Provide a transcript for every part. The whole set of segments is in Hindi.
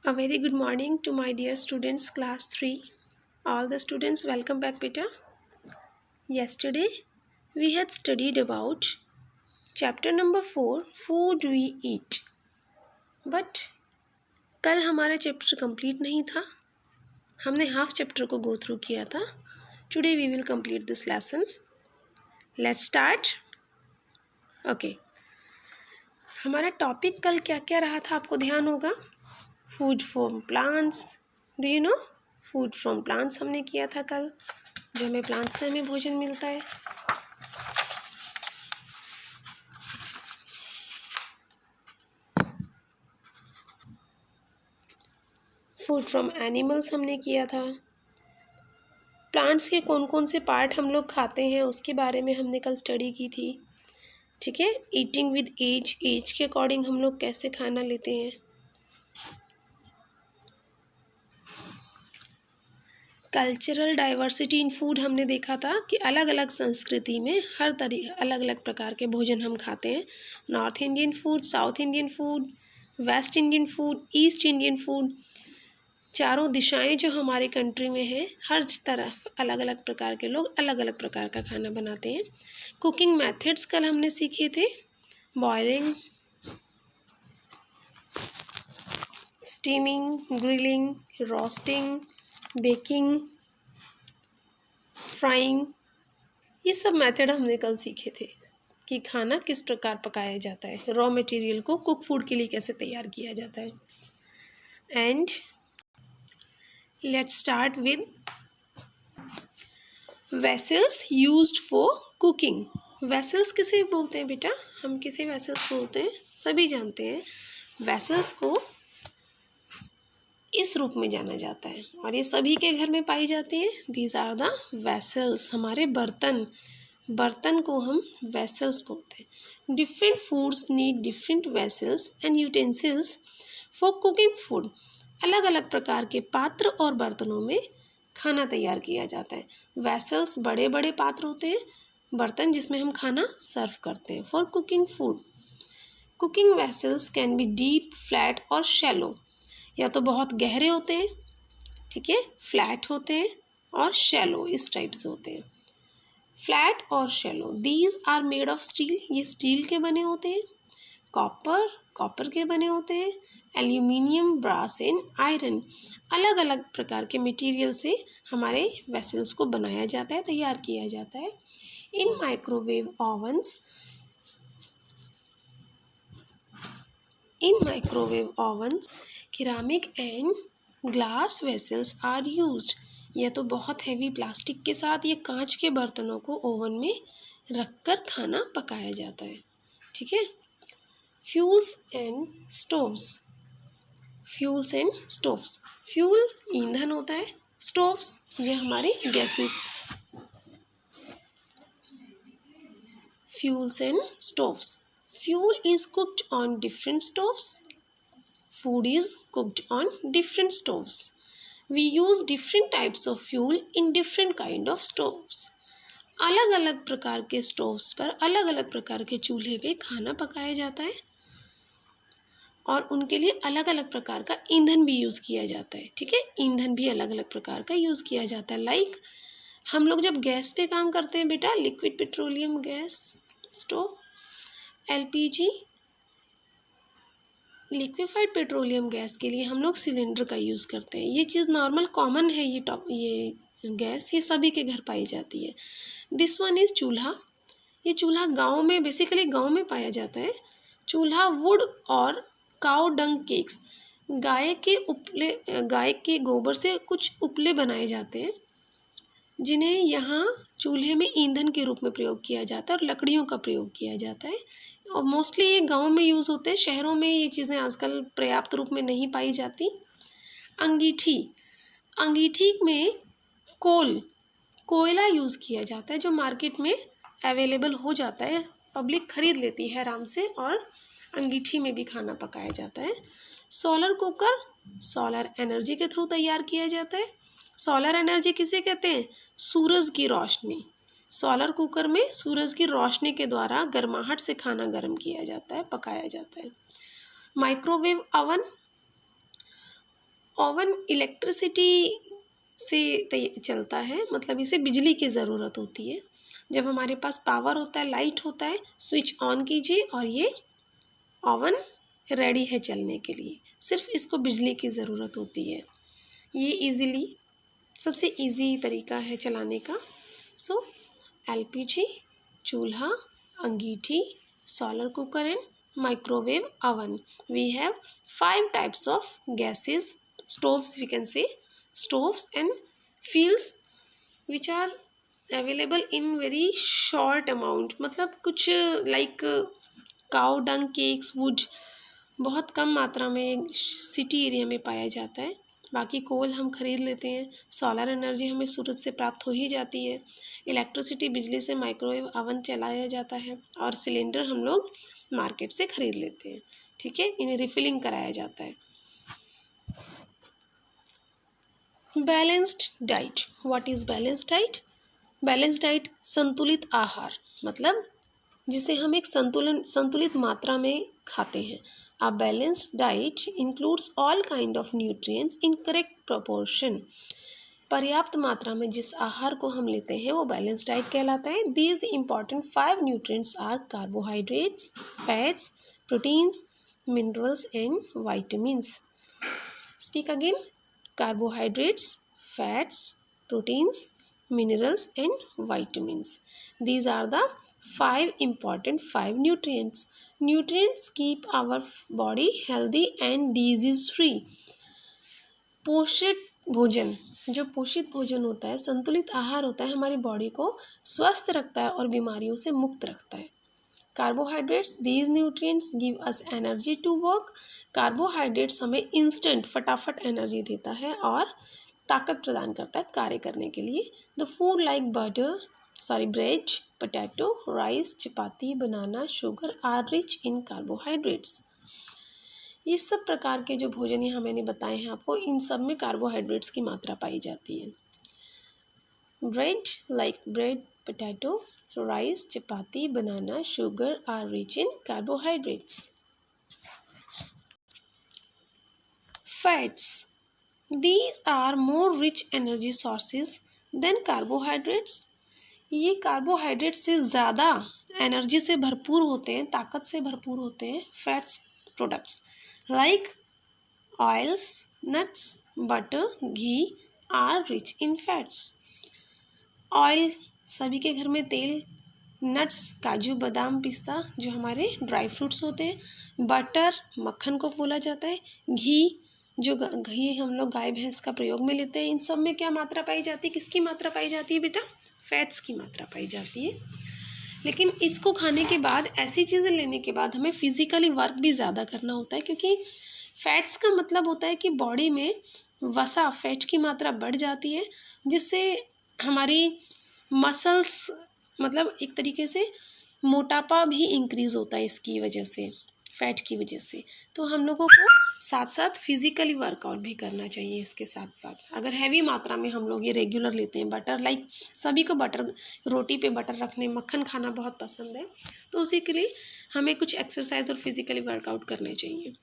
A very good morning to my dear students, class 3. All the students, welcome back, beta. Yesterday, we had studied about chapter number 4, food we eat. But कल हमारा चैप्टर कंप्लीट नहीं था. हमने हाफ चैप्टर को गो थ्रू किया था. Today we will complete this lesson. Let's start. Okay. हमारा टॉपिक कल क्या क्या रहा था आपको ध्यान होगा. Food from plants. Do you know food from plants हमने किया था कल, जो हमें प्लांट से हमें भोजन मिलता है. फूड फ्रॉम एनिमल्स हमने किया था. प्लांट्स के कौन कौन से पार्ट हम लोग खाते हैं उसके बारे में हमने कल स्टडी की थी. ठीक है. ईटिंग विद एज के अकॉर्डिंग हम लोग कैसे खाना लेते हैं. कल्चरल डाइवर्सिटी इन फूड हमने देखा था कि अलग अलग संस्कृति में हर अलग अलग प्रकार के भोजन हम खाते हैं. North Indian food, south Indian food, West Indian food, east Indian food. चारों दिशाएं जो हमारे कंट्री में हैं, हर तरफ अलग अलग प्रकार के लोग अलग अलग प्रकार का खाना बनाते हैं. कुकिंग मेथड्स कल हमने सीखे थे. Boiling, steaming, grilling, roasting, baking, frying, ये सब मेथड हमने कल सीखे थे कि खाना किस प्रकार पकाया जाता है, रॉ मटेरियल को कुक फूड के लिए कैसे तैयार किया जाता है. And let's start with vessels used for cooking. Vessels किसे बोलते हैं बेटा, हम किसे वेसल्स बोलते हैं सभी जानते हैं. वेसल्स को इस रूप में जाना जाता है और ये सभी के घर में पाई जाती हैं. These are the vessels. हमारे बर्तन को हम वेसल्स बोलते हैं. Different foods need different vessels and utensils for cooking food. अलग अलग प्रकार के पात्र और बर्तनों में खाना तैयार किया जाता है. वेसल्स बड़े बड़े पात्र होते हैं, बर्तन जिसमें हम खाना सर्व करते हैं. For cooking food, cooking vessels can be deep, flat और शैलो. या तो बहुत गहरे होते हैं, ठीक है, फ्लैट होते हैं, और शैलो इस टाइप से होते हैं. फ्लैट और shallow. These are made of steel. ये स्टील के बने होते हैं. कॉपर के बने होते हैं. Aluminium, brass and iron. अलग अलग प्रकार के मटेरियल से हमारे वेसल्स को बनाया जाता है, तैयार किया जाता है. In microwave ovens ceramic and glass vessels are used. यह तो बहुत हैवी प्लास्टिक के साथ ये कांच के बर्तनों को ओवन में रखकर खाना पकाया जाता है. ठीक है. Fuels and stoves. फ्यूल ईंधन होता है. स्टोव्स ये हमारे gases. Fuels and stoves. Fuel is cooked on different stoves. Food is cooked on different stoves. We use different types of fuel in different kind of stoves. अलग अलग प्रकार के स्टोव्स पर अलग अलग प्रकार के चूल्हे पे खाना पकाया जाता है और उनके लिए अलग अलग प्रकार का ईंधन भी यूज़ किया जाता है. ठीक है. ईंधन भी अलग अलग प्रकार का यूज़ किया जाता है. लाइक हम लोग जब गैस पे काम करते हैं बेटा, liquid petroleum gas stove, LPG, liquefied petroleum gas के लिए हम लोग सिलेंडर का यूज़ करते हैं. ये चीज़ नॉर्मल कॉमन है. ये गैस ये सभी के घर पाई जाती है. दिस वन इज़ चूल्हा. ये चूल्हा गांव में, बेसिकली गांव में पाया जाता है. चूल्हा वुड और काउ डंग केक्स. गाय के गोबर से कुछ उपले बनाए जाते हैं जिन्हें यहाँ चूल्हे में ईंधन के रूप में प्रयोग किया जाता है और लकड़ियों का प्रयोग किया जाता है. और मोस्टली ये गांव में यूज़ होते हैं. शहरों में ये चीज़ें आजकल पर्याप्त रूप में नहीं पाई जाती. अंगीठी में कोयला यूज़ किया जाता है जो मार्केट में अवेलेबल हो जाता है. पब्लिक खरीद लेती है आराम से और अंगीठी में भी खाना पकाया जाता है. सोलर कुकर सोलर एनर्जी के थ्रू तैयार किया जाता है. सोलर एनर्जी किसे कहते हैं? सूरज की रोशनी. सोलर कुकर में सूरज की रोशनी के द्वारा गर्माहट से खाना गर्म किया जाता है, पकाया जाता है. माइक्रोवेव ओवन ओवन इलेक्ट्रिसिटी से चलता है, मतलब इसे बिजली की ज़रूरत होती है। जब हमारे पास पावर होता है, लाइट होता है, स्विच ऑन कीजिए और ये ओवन रेडी है चलने के लिए। सिर्फ इसको बिजली की ज़रूरत होती है। ये इजीली सबसे इजी तरीका है चलाने का। सो एलपीजी, चूल्हा, अंगीठी, solar cooker and microwave oven. We have 5 types of gases, stoves we can say, stoves and fuels which are available in very short amount, मतलब कुछ like cow dung cakes would बहुत कम मात्रा में सिटी एरिया में पाया जाता है। बाकी कोल हम खरीद लेते हैं। सोलर एनर्जी हमें सूरज से प्राप्त हो ही जाती है। इलेक्ट्रिसिटी बिजली से माइक्रोवेव ओवन चलाया जाता है और सिलेंडर हम लोग मार्केट से खरीद लेते हैं। ठीक है, इन्हें रिफिलिंग कराया जाता है। Balanced diet, what is balanced diet? Balanced diet संतुलित आहार, मतलब जिसे हम एक संतुलित मात्रा में खाते हैं। A balanced diet includes all kind of nutrients in correct proportion. पर्याप्त मात्रा में जिस आहार को हम लेते हैं वो बैलेंस डाइट कहलाता है। These important 5 nutrients are carbohydrates, fats, proteins, minerals and vitamins. Speak again. Carbohydrates, fats, proteins, minerals and vitamins. These are the 5 important 5 nutrients. Nutrients keep our body healthy and disease free. पोषित भोजन, जो पोषित भोजन होता है, संतुलित आहार होता है, हमारी बॉडी को स्वस्थ रखता है और बीमारियों से मुक्त रखता है। Carbohydrates, these nutrients give us energy to work. Carbohydrates हमें इंस्टेंट फटाफट एनर्जी देता है और ताकत प्रदान करता है कार्य करने के लिए। The food like bread, potato, rice, chapati, banana, sugar are rich in carbohydrates. ये सब प्रकार के जो भोजन यहाँ मैंने बताए हैं आपको, इन सब में कार्बोहाइड्रेट्स की मात्रा पाई जाती है। Bread, potato, rice, chapati, banana, sugar are rich in carbohydrates. Fats, these are more rich energy sources than carbohydrates. ये कार्बोहाइड्रेट से ज़्यादा एनर्जी से भरपूर होते हैं, ताकत से भरपूर होते हैं। Fats products like oils, nuts, butter, ghee are rich in fats. Oil, सभी के घर में तेल, नट्स, काजू, बादाम, पिस्ता जो हमारे ड्राई फ्रूट्स होते हैं, बटर, मक्खन को बोला जाता है, घी जो घी हम लोग गाय भैंस का प्रयोग में लेते हैं। इन सब में क्या मात्रा पाई जाती है, किसकी मात्रा पाई जाती है बेटा? फैट्स की मात्रा पाई जाती है। लेकिन इसको खाने के बाद, ऐसी चीज़ें लेने के बाद हमें फिजिकली वर्क भी ज़्यादा करना होता है, क्योंकि फैट्स का मतलब होता है कि बॉडी में वसा, फैट की मात्रा बढ़ जाती है, जिससे हमारी मसल्स, मतलब एक तरीके से मोटापा भी इंक्रीज़ होता है इसकी वजह से, फैट की वजह से। तो हम लोगों को साथ साथ फिजिकली वर्कआउट भी करना चाहिए इसके साथ साथ। अगर हैवी मात्रा में हम लोग ये रेगुलर लेते हैं, बटर, लाइक सभी को बटर, रोटी पे बटर रखने, मक्खन खाना बहुत पसंद है, तो उसी के लिए हमें कुछ एक्सरसाइज और फिजिकली वर्कआउट करने चाहिए।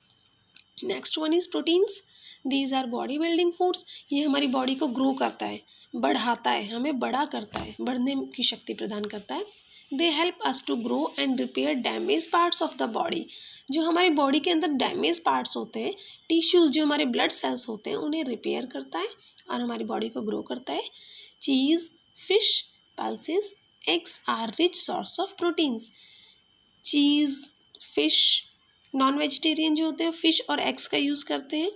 Next one is proteins. These our body building foods. ये हमारी बॉडी को ग्रो करता है, बढ़ाता है, हमें बड़ा करता है, बढ़ने की शक्ति प्रदान करता है। They help us to grow and repair damage parts of the body. जो हमारी बॉडी के अंदर डैमेज पार्ट्स होते हैं, टिश्यूज़ जो हमारे ब्लड सेल्स होते हैं, उन्हें रिपेयर करता है और हमारी बॉडी को ग्रो करता है। Cheese, fish, pulses, eggs are rich source of proteins. Cheese, fish, non vegetarian जो होते हैं फिश और एग्स का यूज़ करते हैं।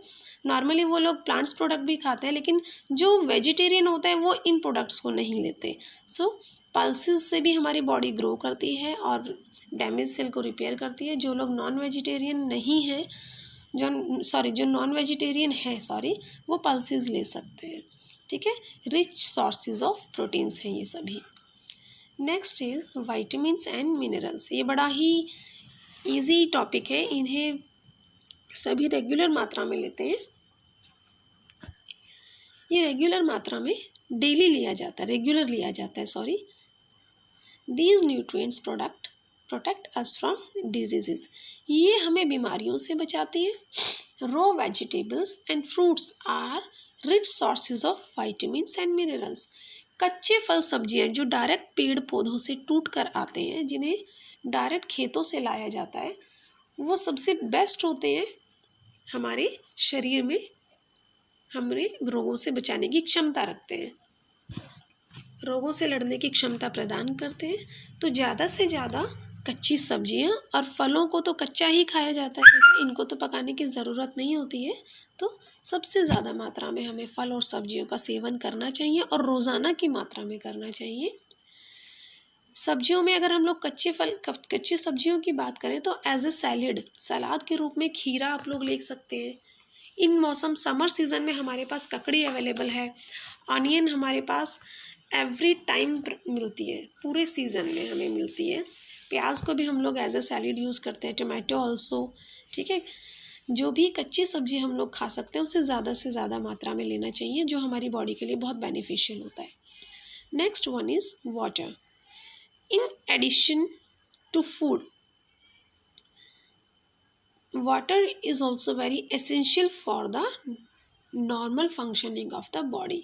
नॉर्मली वो लोग प्लांट्स प्रोडक्ट भी खाते हैं, लेकिन जो वेजिटेरियन होता है वो इन प्रोडक्ट्स को नहीं लेते। सो पल्सेस से भी हमारी बॉडी ग्रो करती है और डैमेज सेल को रिपेयर करती है। जो लोग नॉन वेजिटेरियन नहीं हैं, जो नॉन वेजिटेरियन है वो पल्सेस ले सकते हैं। ठीक है, रिच सोर्सेज ऑफ प्रोटीन्स हैं ये सभी। Next is vitamins and minerals. ये बड़ा ही इजी टॉपिक है, इन्हें सभी रेगुलर मात्रा में लेते हैं। ये रेगुलर मात्रा में डेली लिया जाता है, रेगुलर लिया जाता है। These nutrients protect us from diseases. ये हमें बीमारियों से बचाती हैं। Raw vegetables and fruits are rich sources of vitamins and minerals. कच्चे फल सब्जियां जो डायरेक्ट पेड़ पौधों से टूट कर आते हैं, जिन्हें डायरेक्ट खेतों से लाया जाता है, वो सबसे बेस्ट होते हैं, हमारे शरीर में हमें रोगों से बचाने की क्षमता रखते हैं, रोगों से लड़ने की क्षमता प्रदान करते हैं। तो ज़्यादा से ज़्यादा कच्ची सब्जियां और फलों को तो कच्चा ही खाया जाता है बेटा, इनको तो पकाने की ज़रूरत नहीं होती है। तो सबसे ज़्यादा मात्रा में हमें फल और सब्जियों का सेवन करना चाहिए और रोज़ाना की मात्रा में करना चाहिए। सब्जियों में अगर हम लोग कच्ची सब्जियों की बात करें तो एज ए सलाद के रूप में खीरा आप लोग ले सकते हैं। इन मौसम समर सीज़न में हमारे पास ककड़ी अवेलेबल है। ऑनियन हमारे पास एवरी टाइम मिलती है, पूरे सीज़न में हमें मिलती है। प्याज को भी हम लोग एज ए सैलेड यूज़ करते हैं, टमाटो ऑल्सो, ठीक है। जो भी कच्ची सब्जी हम लोग खा सकते हैं उसे ज़्यादा से ज़्यादा मात्रा में लेना चाहिए, जो हमारी बॉडी के लिए बहुत बेनिफिशियल होता है। Next one is water. In addition to food, water is also very essential for the normal functioning of the body.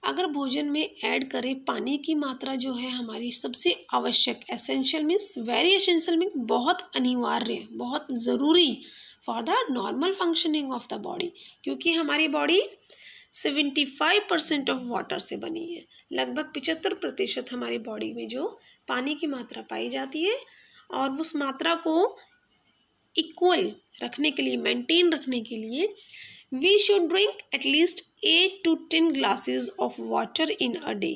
अगर भोजन में ऐड करें पानी की मात्रा जो है हमारी सबसे आवश्यक, essential means very essential means बहुत अनिवार्य, बहुत ज़रूरी for the normal functioning of the body, क्योंकि हमारी बॉडी 75% ऑफ वाटर से बनी है। लगभग 75% हमारी बॉडी में जो पानी की मात्रा पाई जाती है, और उस मात्रा को इक्वल रखने के लिए, मेंटेन रखने के लिए, we should drink at least 8 to 10 glasses of water in a day.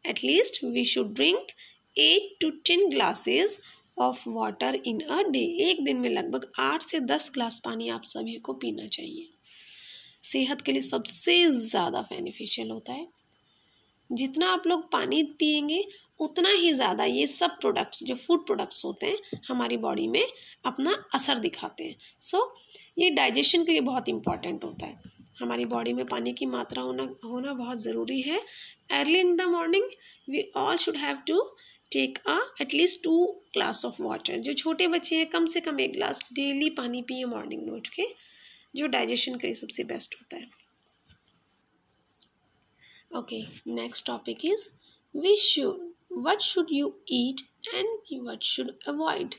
At least we should drink 8 to 10 glasses of water in a day. एक दिन में लगभग 8 से 10 ग्लास पानी आप सभी को पीना चाहिए। सेहत के लिए सबसे ज़्यादा बेनिफिशियल होता है। जितना आप लोग पानी पिएंगे उतना ही ज़्यादा ये सब प्रोडक्ट्स, जो फूड प्रोडक्ट्स होते हैं, हमारी बॉडी में अपना असर दिखाते हैं। सो ये डाइजेशन के लिए बहुत इम्पॉर्टेंट होता है। हमारी बॉडी में पानी की मात्रा होना बहुत ज़रूरी है। Early in the morning we all should have to take at least 2 glass of water. जो छोटे बच्चे हैं कम से कम 1 ग्लास डेली पानी पिए मॉर्निंग में उठ के, जो डाइजेशन के लिए सबसे बेस्ट होता है। Okay, next topic is what should you eat and what should avoid.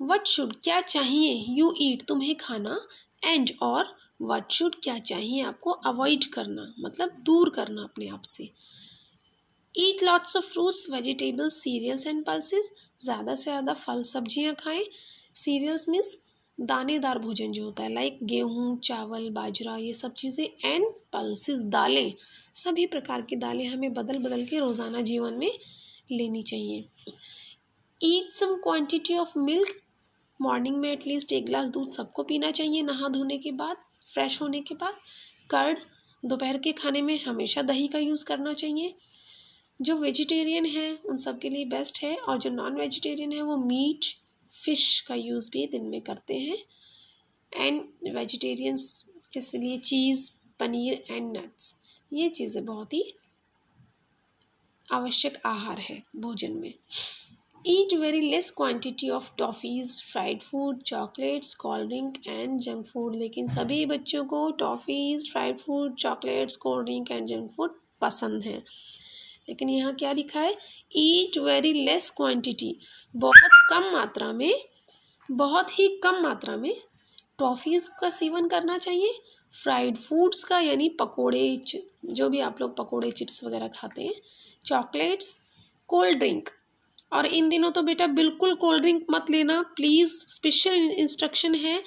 What should क्या चाहिए, यू ईट तुम्हें खाना, एंड और व्हाट शुड क्या चाहिए आपको अवॉइड करना, मतलब दूर करना अपने आप से। Eat lots of fruits, vegetables, cereals and pulses. ज़्यादा से ज़्यादा फल सब्जियां खाएं। सीरियल्स मीन्स दानेदार भोजन जो होता है, लाइक गेहूँ, चावल, बाजरा, ये सब चीज़ें। एंड पल्सेस, दालें, सभी प्रकार की दालें हमें बदल बदल के रोज़ाना जीवन में लेनी चाहिए। Eat some quantity of milk. Morning में एटलीस्ट 1 ग्लास दूध सबको पीना चाहिए नहा धोने के बाद, फ्रेश होने के बाद। कर्ड, दोपहर के खाने में हमेशा दही का यूज़ करना चाहिए। जो वेजिटेरियन है उन सब के लिए बेस्ट है, और जो नॉन वेजिटेरियन है वो मीट, फिश का यूज़ भी दिन में करते हैं। एंड वेजिटेरियंस के लिए चीज़, पनीर एंड नट्स, ये चीज़ें बहुत ही आवश्यक आहार है भोजन में। Eat very less quantity of toffees, fried food, chocolates, cold drink and junk food. लेकिन सभी बच्चों को toffees, fried food, chocolates, cold drink and junk food पसंद है। लेकिन यहाँ क्या लिखा है, ईट वेरी लेस क्वांटिटी, बहुत कम मात्रा में, बहुत ही कम मात्रा में टॉफ़ीज़ का सेवन करना चाहिए। फ्राइड फूड्स का यानी पकोड़े, जो भी आप लोग पकोड़े, चिप्स वगैरह खाते हैं, चॉकलेट्स, कोल्ड ड्रिंक। और इन दिनों तो बेटा बिल्कुल कोल्ड ड्रिंक मत लेना प्लीज़, स्पेशल इंस्ट्रक्शन है।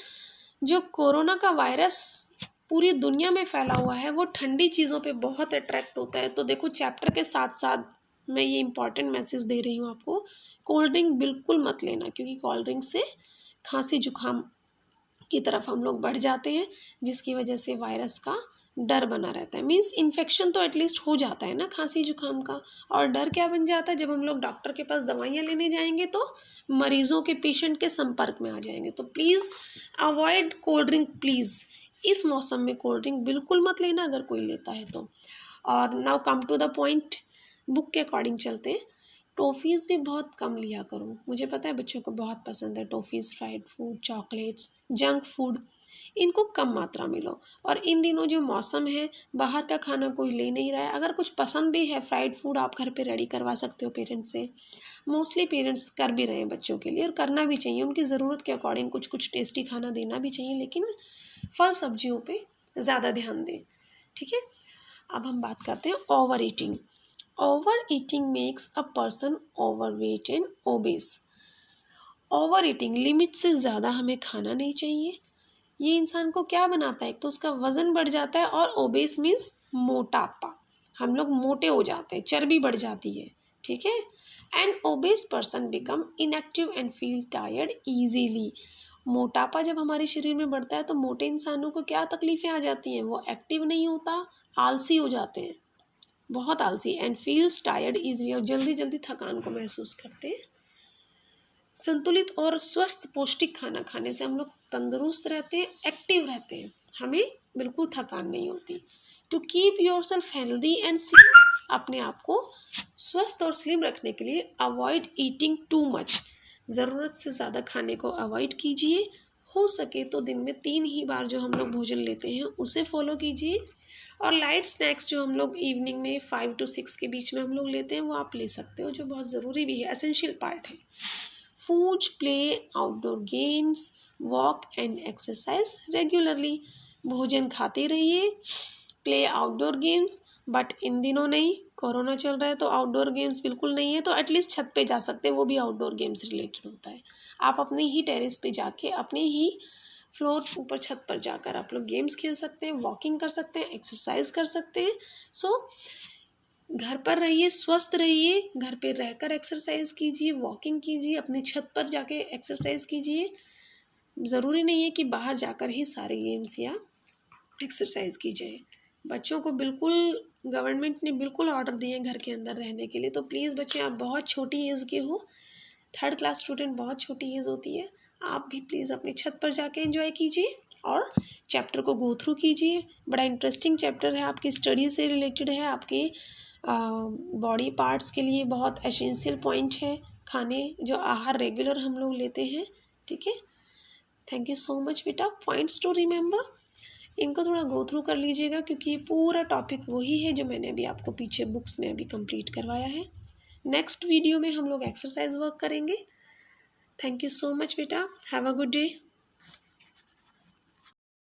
जो कोरोना का वायरस पूरी दुनिया में फैला हुआ है वो ठंडी चीज़ों पे बहुत अट्रैक्ट होता है। तो देखो, चैप्टर के साथ साथ मैं ये इंपॉर्टेंट मैसेज दे रही हूँ आपको, कोल्ड ड्रिंक बिल्कुल मत लेना, क्योंकि कोल्ड ड्रिंक से खांसी जुकाम की तरफ हम लोग बढ़ जाते हैं, जिसकी वजह से वायरस का डर बना रहता है। मीन्स इन्फेक्शन तो एटलीस्ट हो जाता है ना खांसी जुकाम का, और डर क्या बन जाता है, जब हम लोग डॉक्टर के पास दवाइयाँ लेने जाएंगे तो मरीजों के, पेशेंट के संपर्क में आ जाएंगे। तो please avoid cold drink please. इस मौसम में कोल्ड ड्रिंक बिल्कुल मत लेना अगर कोई लेता है तो। और now come to the point, book के अकॉर्डिंग चलते हैं। टॉफ़ीज़ भी बहुत कम लिया करो। मुझे पता है बच्चों को बहुत पसंद है toffees, fried food, chocolates, junk food. इनको कम मात्रा में लो। और इन दिनों जो मौसम है, बाहर का खाना कोई ले नहीं रहा है। अगर कुछ पसंद भी है फ्राइड फूड, आप घर पे रेडी करवा सकते हो पेरेंट्स से। मोस्टली पेरेंट्स कर भी रहे हैं बच्चों के लिए, और करना भी चाहिए, उनकी ज़रूरत के अकॉर्डिंग कुछ कुछ टेस्टी खाना देना भी चाहिए, लेकिन फल सब्जियों पे ज़्यादा ध्यान दें, ठीक है। अब हम बात करते हैं over eating. Over eating makes a person overweight and obese. Over eating, limit से ज़्यादा हमें खाना नहीं चाहिए। ये इंसान को क्या बनाता है, एक तो उसका वज़न बढ़ जाता है, और ओबेस मीन्स मोटापा, हम लोग मोटे हो जाते हैं, चर्बी बढ़ जाती है, ठीक है। And obese person become inactive and feel tired easily. मोटापा जब हमारे शरीर में बढ़ता है तो मोटे इंसानों को क्या तकलीफ़ें आ जाती हैं, वो एक्टिव नहीं होता, आलसी हो जाते हैं, बहुत आलसी, एंड फील्स टायर्ड ईजिली, और जल्दी जल्दी थकान को महसूस करते हैं। संतुलित और स्वस्थ पौष्टिक खाना खाने से हम लोग तंदुरुस्त रहते हैं, एक्टिव रहते हैं, हमें बिल्कुल थकान नहीं होती। To keep yourself healthy and slim, अपने आप को स्वस्थ और स्लिम रखने के लिए अवॉइड ईटिंग टू मच, ज़रूरत से ज़्यादा खाने को अवॉइड कीजिए। हो सके तो दिन में 3 ही बार जो हम लोग भोजन लेते हैं उसे फॉलो कीजिए, और लाइट स्नैक्स जो हम लोग इवनिंग में 5 to 6 के बीच में हम लोग लेते हैं वो आप ले सकते हो, जो बहुत ज़रूरी भी है, एसेंशियल पार्ट है। Food, play, outdoor games, walk and exercise regularly. भोजन खाते रहिए, play outdoor games, but in दिनों नहीं, कोरोना चल रहा है तो आउटडोर गेम्स बिल्कुल नहीं है, तो एटलीस्ट छत पे जा सकते हैं, वो भी आउटडोर गेम्स रिलेटेड होता है। आप अपने ही टेरेस पे जाके, अपने ही फ्लोर ऊपर छत पर जाकर आप लोग गेम्स खेल सकते हैं, वॉकिंग कर सकते हैं, एक्सरसाइज कर सकते हैं। सो घर पर रहिए, स्वस्थ रहिए, घर पे रहकर एक्सरसाइज कीजिए, वॉकिंग कीजिए, अपनी छत पर जाके एक्सरसाइज कीजिए। ज़रूरी नहीं है कि बाहर जाकर ही सारे गेम्स या एक्सरसाइज की जाए। बच्चों को बिल्कुल, गवर्नमेंट ने बिल्कुल ऑर्डर दिए हैं घर के अंदर रहने के लिए, तो प्लीज़ बच्चे, आप बहुत छोटी एज के हो, 3rd क्लास स्टूडेंट बहुत छोटी एज होती है, आप भी प्लीज़ अपनी छत पर जाके एंजॉय कीजिए और चैप्टर को गो थ्रू कीजिए। बड़ा इंटरेस्टिंग चैप्टर है, आपकी स्टडी से रिलेटेड है, आपके बॉडी पार्ट्स के लिए बहुत एसेंशियल पॉइंट है खाने, जो आहार रेगुलर हम लोग लेते हैं, ठीक है। थैंक यू सो मच बेटा। पॉइंट्स टू रिमेंबर, इनको थोड़ा गो थ्रू कर लीजिएगा, क्योंकि ये पूरा टॉपिक वही है जो मैंने अभी आपको पीछे बुक्स में अभी कंप्लीट करवाया है। नेक्स्ट वीडियो में हम लोग एक्सरसाइज वर्क करेंगे। थैंक यू सो मच बेटा, हैव अ गुड डे।